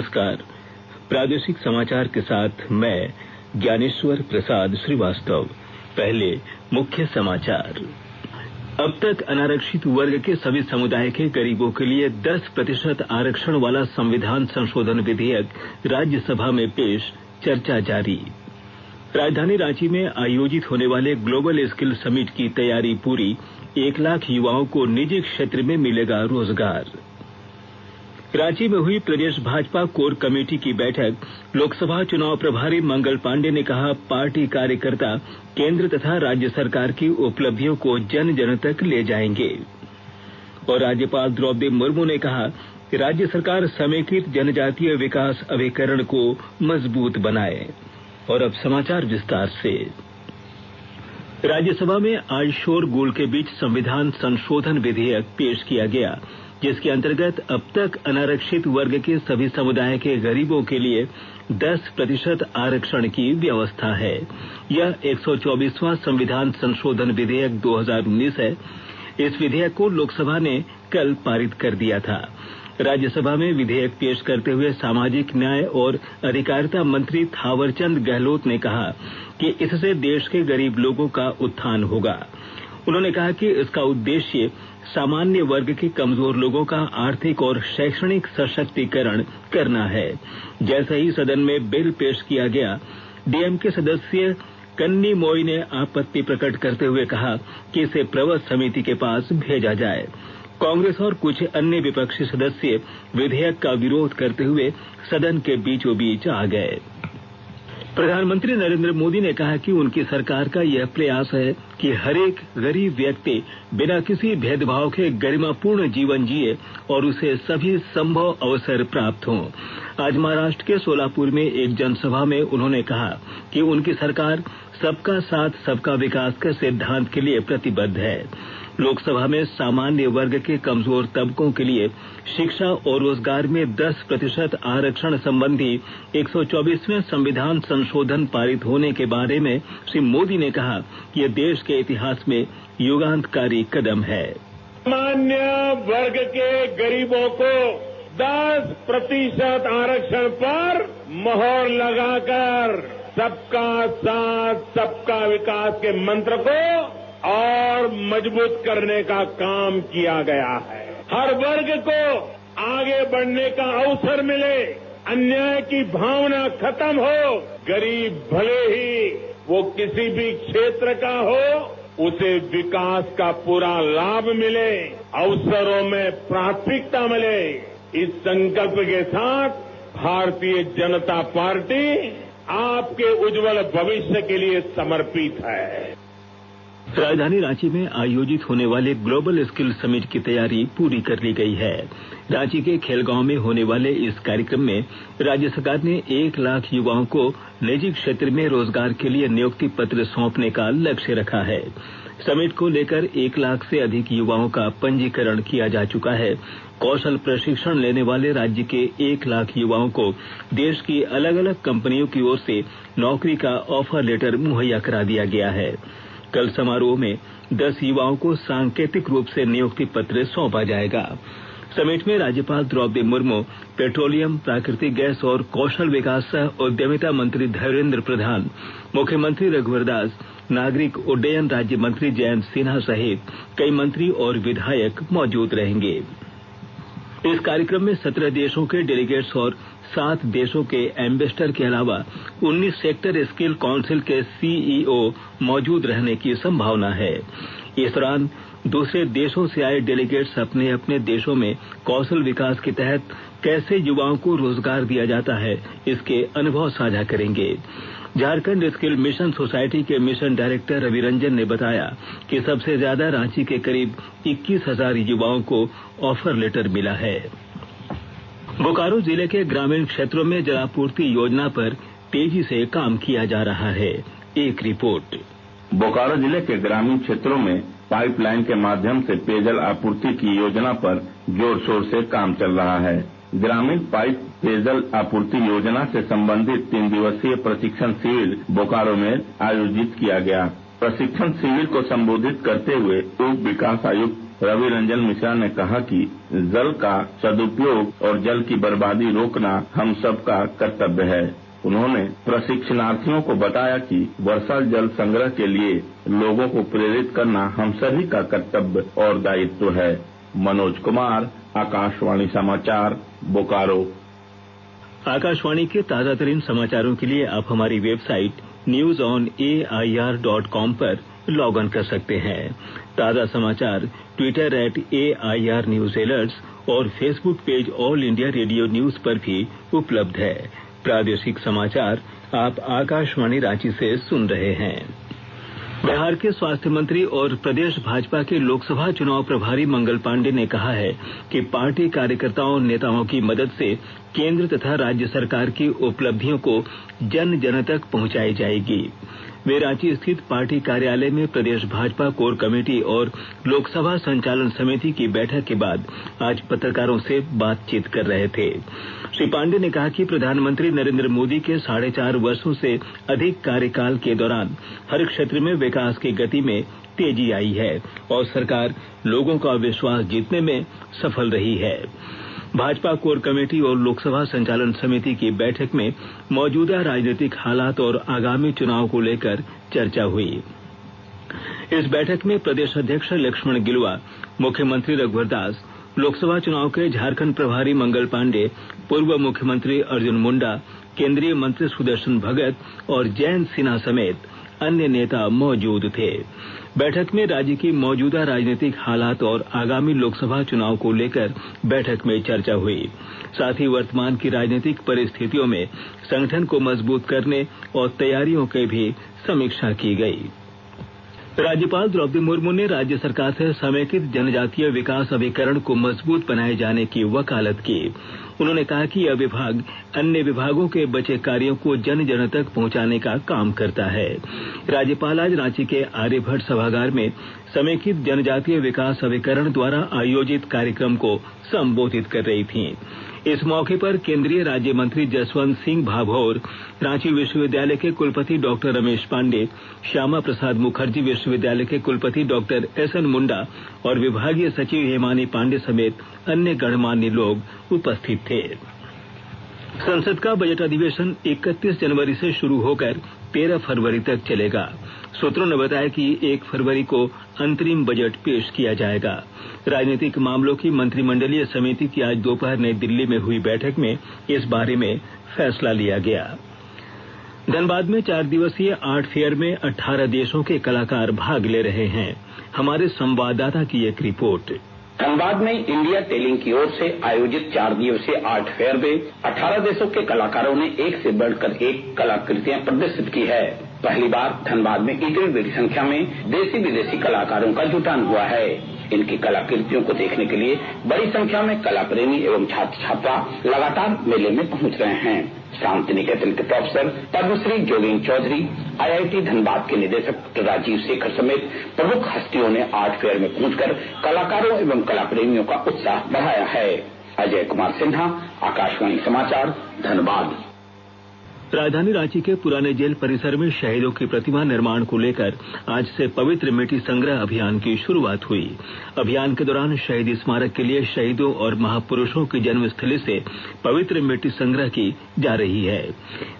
नमस्कार। प्रादेशिक समाचार के साथ मैं ज्ञानेश्वर प्रसाद श्रीवास्तव। पहले मुख्य समाचार। अब तक अनारक्षित वर्ग के सभी समुदाय के गरीबों के लिए 10% आरक्षण वाला संविधान संशोधन विधेयक राज्यसभा में पेश, चर्चा जारी। राजधानी रांची में आयोजित होने वाले ग्लोबल स्किल समिट की तैयारी पूरी, 1 लाख युवाओं को निजी क्षेत्र में मिलेगा रोजगार। रांची में हुई प्रदेश भाजपा कोर कमेटी की बैठक। लोकसभा चुनाव प्रभारी मंगल पांडे ने कहा, पार्टी कार्यकर्ता केंद्र तथा राज्य सरकार की उपलब्धियों को जन जन तक ले जाएंगे। और राज्यपाल द्रौपदी मुर्मू ने कहा, राज्य सरकार समेकित जनजातीय विकास अभिकरण को मजबूत बनाए। और अब समाचार विस्तार से। राज्यसभा में आज शोरगुल के बीच संविधान संशोधन विधेयक पेश किया गया, जिसके अंतर्गत अब तक अनारक्षित वर्ग के सभी समुदाय के गरीबों के लिए 10% आरक्षण की व्यवस्था है। यह 124वां संविधान संशोधन विधेयक 2019 है। इस विधेयक को लोकसभा ने कल पारित कर दिया था। राज्यसभा में विधेयक पेश करते हुए सामाजिक न्याय और अधिकारिता मंत्री थावरचंद गहलोत ने कहा कि इससे देश के गरीब लोगों का उत्थान होगा। उन्होंने कहा कि इसका उद्देश्य सामान्य वर्ग के कमजोर लोगों का आर्थिक और शैक्षणिक सशक्तिकरण करना है। जैसे ही सदन में बिल पेश किया गया, डीएमके सदस्य कन्नी मोई ने आपत्ति प्रकट करते हुए कहा कि इसे प्रवर समिति के पास भेजा जाए। कांग्रेस और कुछ अन्य विपक्षी सदस्य विधेयक का विरोध करते हुए सदन के बीचों बीच आ गए। प्रधानमंत्री नरेंद्र मोदी ने कहा कि उनकी सरकार का यह प्रयास है कि हरेक गरीब व्यक्ति बिना किसी भेदभाव के गरिमापूर्ण जीवन जिए और उसे सभी संभव अवसर प्राप्त हों। आज महाराष्ट्र के सोलापुर में एक जनसभा में उन्होंने कहा कि उनकी सरकार सबका साथ सबका विकास के सिद्धांत के लिए प्रतिबद्ध है। लोकसभा में सामान्य वर्ग के कमजोर तबकों के लिए शिक्षा और रोजगार में 10% आरक्षण संबंधी 124वें संविधान संशोधन पारित होने के बारे में श्री मोदी ने कहा कि यह देश के इतिहास में युगांतकारी कदम है। सामान्य वर्ग के गरीबों को 10% आरक्षण पर मोहर लगाकर सबका साथ सबका विकास के मंत्र को और मजबूत करने का काम किया गया है। हर वर्ग को आगे बढ़ने का अवसर मिले, अन्याय की भावना खत्म हो, गरीब भले ही वो किसी भी क्षेत्र का हो, उसे विकास का पूरा लाभ मिले, अवसरों में प्राथमिकता मिले। इस संकल्प के साथ भारतीय जनता पार्टी आपके उज्जवल भविष्य के लिए समर्पित है। राजधानी रांची में आयोजित होने वाले ग्लोबल स्किल समिट की तैयारी पूरी कर ली गई है। रांची के खेलगांव में होने वाले इस कार्यक्रम में राज्य सरकार ने 1 लाख युवाओं को निजी क्षेत्र में रोजगार के लिए नियुक्ति पत्र सौंपने का लक्ष्य रखा है। समिट को लेकर 1 लाख से अधिक युवाओं का पंजीकरण किया जा चुका है। कौशल प्रशिक्षण लेने वाले राज्य के 1 लाख युवाओं को देश की अलग अलग कंपनियों की ओर से नौकरी का ऑफर लेटर मुहैया करा दिया गया है। कल समारोह में 10 युवाओं को सांकेतिक रूप से नियुक्ति पत्र सौंपा जाएगा। समिट में राज्यपाल द्रौपदी मुर्मू, पेट्रोलियम, प्राकृतिक गैस और कौशल विकास सह उद्यमिता मंत्री धैर्येंद्र प्रधान, मुख्यमंत्री रघुवर दास, नागरिक उड्डयन राज्य मंत्री जयंत सिन्हा सहित कई मंत्री और विधायक मौजूद रहेंगे। इस कार्यक्रम में 17 देशों के डेलीगेट्स और 7 देशों के एम्बेसडर के अलावा 19 सेक्टर स्किल काउंसिल के सीईओ मौजूद रहने की संभावना है। इस दौरान दूसरे देशों से आए डेलीगेट्स अपने अपने देशों में कौशल विकास के तहत कैसे युवाओं को रोजगार दिया जाता है, इसके अनुभव साझा करेंगे। झारखंड स्किल मिशन सोसाइटी के मिशन डायरेक्टर रवि रंजन ने बताया कि सबसे ज्यादा रांची के करीब 21,000 युवाओं को ऑफर लेटर मिला है। बोकारो जिले के ग्रामीण क्षेत्रों में जलापूर्ति योजना पर तेजी से काम किया जा रहा है। एक रिपोर्ट। बोकारो जिले के ग्रामीण क्षेत्रों में पाइपलाइन के माध्यम से पेयजल आपूर्ति की योजना पर जोर शोर से काम चल रहा है। ग्रामीण पाइप पेयजल आपूर्ति योजना से संबंधित 3 दिवसीय प्रशिक्षण शिविर बोकारो में आयोजित किया गया। प्रशिक्षण शिविर को संबोधित करते हुए उप विकास आयुक्त रवि रंजन मिश्रा ने कहा कि जल का सदुपयोग और जल की बर्बादी रोकना हम सबका कर्तव्य है। उन्होंने प्रशिक्षणार्थियों को बताया कि वर्षा जल संग्रह के लिए लोगों को प्रेरित करना हम सभी का कर्तव्य और दायित्व है। मनोज कुमार, आकाशवाणी समाचार, बोकारो। आकाशवाणी के ताजा तरीन समाचारों के लिए आप हमारी वेबसाइट newsonair.com पर लॉग ऑन कर सकते हैं। ताजा समाचार ट्विटर @AIR News Alerts और Facebook page all India radio news पर भी उपलब्ध है। प्रादेशिक समाचार आप आकाशवाणी रांची से सुन रहे हैं। बिहार के स्वास्थ्य मंत्री और प्रदेश भाजपा के लोकसभा चुनाव प्रभारी मंगल पांडे ने कहा है कि पार्टी कार्यकर्ताओं नेताओं की मदद से केंद्र तथा राज्य सरकार की उपलब्धियों को जन जन तक पहुंचाई जाएगी। वे रांची स्थित पार्टी कार्यालय में प्रदेश भाजपा कोर कमेटी और लोकसभा संचालन समिति की बैठक के बाद आज पत्रकारों से बातचीत कर रहे थे। श्री पांडे ने कहा कि प्रधानमंत्री नरेंद्र मोदी के 4.5 वर्षों से अधिक कार्यकाल के दौरान हर क्षेत्र में विकास की गति में तेजी आई है और सरकार लोगों का विश्वास जीतने में सफल रही है। भाजपा कोर कमेटी और लोकसभा संचालन समिति की बैठक में मौजूदा राजनीतिक हालात और आगामी चुनाव को लेकर चर्चा हुई। इस बैठक में प्रदेश अध्यक्ष लक्ष्मण गिलुवा, मुख्यमंत्री रघुवर दास, लोकसभा चुनाव के झारखंड प्रभारी मंगल पांडे, पूर्व मुख्यमंत्री अर्जुन मुंडा, केंद्रीय मंत्री सुदर्शन भगत और जयंत सिन्हा समेत अन्य नेता मौजूद थे। बैठक में राज्य की मौजूदा राजनीतिक हालात और आगामी लोकसभा चुनाव को लेकर बैठक में चर्चा हुई। साथ ही वर्तमान की राजनीतिक परिस्थितियों में संगठन को मजबूत करने और तैयारियों की भी समीक्षा की गई। राज्यपाल द्रौपदी मुर्मू ने राज्य सरकार से समेकित जनजातीय विकास अभिकरण को मजबूत बनाए जाने की वकालत की। उन्होंने कहा कि यह विभाग अन्य विभागों के बचे कार्यों को जन जन तक पहुंचाने का काम करता है। राज्यपाल आज रांची के आर्यभट्ट सभागार में समेकित जनजातीय विकास अभिकरण द्वारा आयोजित कार्यक्रम को संबोधित कर रही थीं। इस मौके पर केंद्रीय राज्य मंत्री जसवंत सिंह भाभोर, रांची विश्वविद्यालय के कुलपति डॉक्टर रमेश पांडे, श्यामा प्रसाद मुखर्जी विश्वविद्यालय के कुलपति डॉक्टर एसएन मुंडा और विभागीय सचिव हेमानी पांडे समेत अन्य गणमान्य लोग उपस्थित थे। संसद का बजट अधिवेशन 31 जनवरी से शुरू होकर 13 फरवरी तक चलेगा। सूत्रों ने बताया कि 1 फरवरी को अंतरिम बजट पेश किया जाएगा। राजनीतिक मामलों की मंत्रिमंडलीय समिति की आज दोपहर नई दिल्ली में हुई बैठक में इस बारे में फैसला लिया गया। धनबाद में 4 दिवसीय आर्ट फेयर में 18 देशों के कलाकार भाग ले रहे हैं। हमारे संवाददाता की एक रिपोर्ट। धनबाद में इंडिया टेलिंग की ओर से आयोजित 4 दिवसीय आर्ट फेयर में 18 देशों के कलाकारों ने एक से बढ़कर एक कलाकृतियां प्रदर्शित की है। पहली बार धनबाद में इतनी बड़ी संख्या में देशी विदेशी कलाकारों का जुटान हुआ है। इनकी कलाकृतियों को देखने के लिए बड़ी संख्या में कला प्रेमी एवं छात्र छात्रा लगातार मेले में पहुंच रहे हैं। शांति निकेतन के प्रोफेसर पद्मश्री जोगेन चौधरी, IIT धनबाद के निदेशक डॉ राजीव शेखर समेत प्रमुख हस्तियों ने आर्ट फेयर में पहुंचकर कलाकारों एवं कला प्रेमियों का उत्साह बढ़ाया है। अजय कुमार सिन्हा, आकाशवाणी समाचार, धनबाद। राजधानी रांची के पुराने जेल परिसर में शहीदों की प्रतिमा निर्माण को लेकर आज से पवित्र मिट्टी संग्रह अभियान की शुरुआत हुई। अभियान के दौरान शहीद स्मारक के लिए शहीदों और महापुरुषों की जन्मस्थली से पवित्र मिट्टी संग्रह की जा रही है।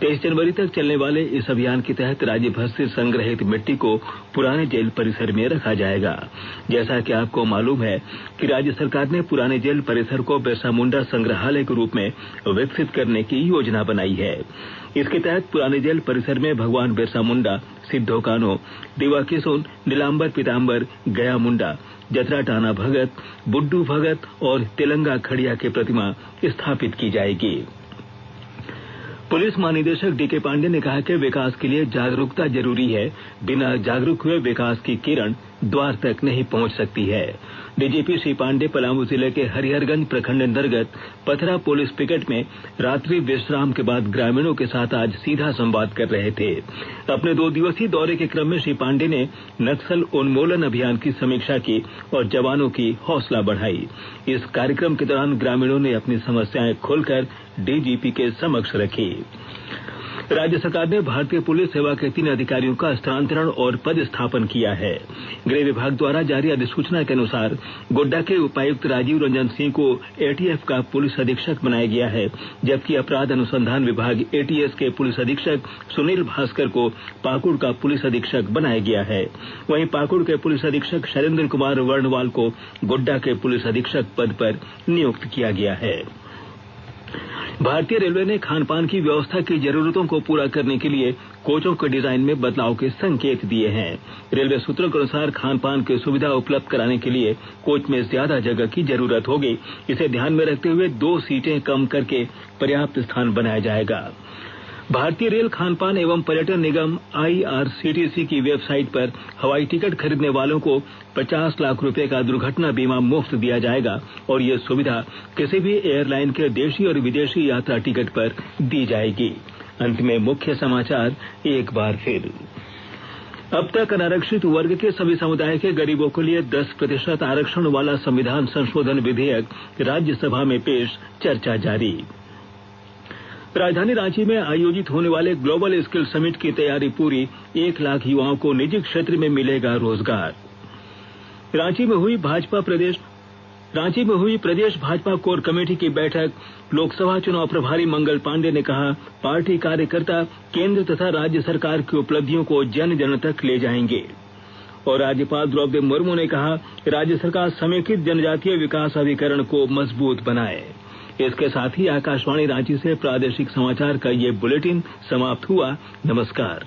23 जनवरी तक चलने वाले इस अभियान के तहत राज्य भर से संग्रहित मिट्टी को पुराने जेल परिसर में रखा जाएगा। जैसा कि आपको मालूम है कि राज्य सरकार ने पुराने जेल परिसर को बिरसा मुंडा संग्रहालय के रूप में विकसित करने की योजना बनाई है। इसके तहत पुराने जेल परिसर में भगवान बिरसा मुंडा, सिद्धो कान्हो, दिवा किशुन, नीलांबर पीतांबर, गया मुंडा, जतरा टाना भगत, बुड्डू भगत और तेलंगा खड़िया की प्रतिमा स्थापित की जाएगी। पुलिस महानिदेशक डीके पांडे ने कहा कि विकास के लिए जागरूकता जरूरी है। बिना जागरूक हुए विकास की किरण द्वार तक नहीं पहुंच सकती है। डीजीपी श्री पांडे पलामू जिले के हरिहरगंज प्रखंड अंतर्गत पथरा पुलिस पिकेट में रात्रि विश्राम के बाद ग्रामीणों के साथ आज सीधा संवाद कर रहे थे। अपने 2 दिवसीय दौरे के क्रम में श्री पांडे ने नक्सल उन्मूलन अभियान की समीक्षा की और जवानों की हौसला बढ़ाई। इस कार्यक्रम के दौरान ग्रामीणों ने अपनी समस्याएं खोलकर डीजीपी के समक्ष रखी। राज्य सरकार ने भारतीय पुलिस सेवा के 3 अधिकारियों का स्थानांतरण और पदस्थापन किया है। गृह विभाग द्वारा जारी अधिसूचना के अनुसार गोड्डा के उपायुक्त राजीव रंजन सिंह को एटीएफ का पुलिस अधीक्षक बनाया गया है, जबकि अपराध अनुसंधान विभाग एटीएस के पुलिस अधीक्षक सुनील भास्कर को पाकुड़ का पुलिस अधीक्षक बनाया गया है। वहीं पाकुड़ के पुलिस अधीक्षक शैलेंद्र कुमार वर्णवाल को गोड्डा के पुलिस अधीक्षक पद पर नियुक्त किया गया है। भारतीय रेलवे ने खान पान की व्यवस्था की जरूरतों को पूरा करने के लिए कोचों के डिजाइन में बदलाव के संकेत दिए हैं। रेलवे सूत्रों के अनुसार खान पान की सुविधा उपलब्ध कराने के लिए कोच में ज्यादा जगह की जरूरत होगी। इसे ध्यान में रखते हुए 2 सीटें कम करके पर्याप्त स्थान बनाया जाएगा। भारतीय रेल खानपान एवं पर्यटन निगम IRCTC की वेबसाइट पर हवाई टिकट खरीदने वालों को 50 लाख रुपए का दुर्घटना बीमा मुफ्त दिया जाएगा और ये सुविधा किसी भी एयरलाइन के देशी और विदेशी यात्रा टिकट पर दी जाएगी। अंत में मुख्य समाचार एक बार फिर। अब तक अनारक्षित वर्ग के सभी समुदाय के गरीबों के लिए 10% आरक्षण वाला संविधान संशोधन विधेयक राज्यसभा में पेश, चर्चा जारी। राजधानी रांची में आयोजित होने वाले ग्लोबल स्किल समिट की तैयारी पूरी, 1 लाख युवाओं को निजी क्षेत्र में मिलेगा रोजगार। रांची में हुई प्रदेश भाजपा कोर कमेटी की बैठक। लोकसभा चुनाव प्रभारी मंगल पांडे ने कहा, पार्टी कार्यकर्ता केंद्र तथा राज्य सरकार की उपलब्धियों को जन जन तक ले जाएंगे। और राज्यपाल द्रौपदी मुर्मू ने कहा, राज्य सरकार समेकित जनजातीय विकास अभिकरण को मजबूत बनाए। इसके साथ ही आकाशवाणी रांची से प्रादेशिक समाचार का ये बुलेटिन समाप्त हुआ। नमस्कार।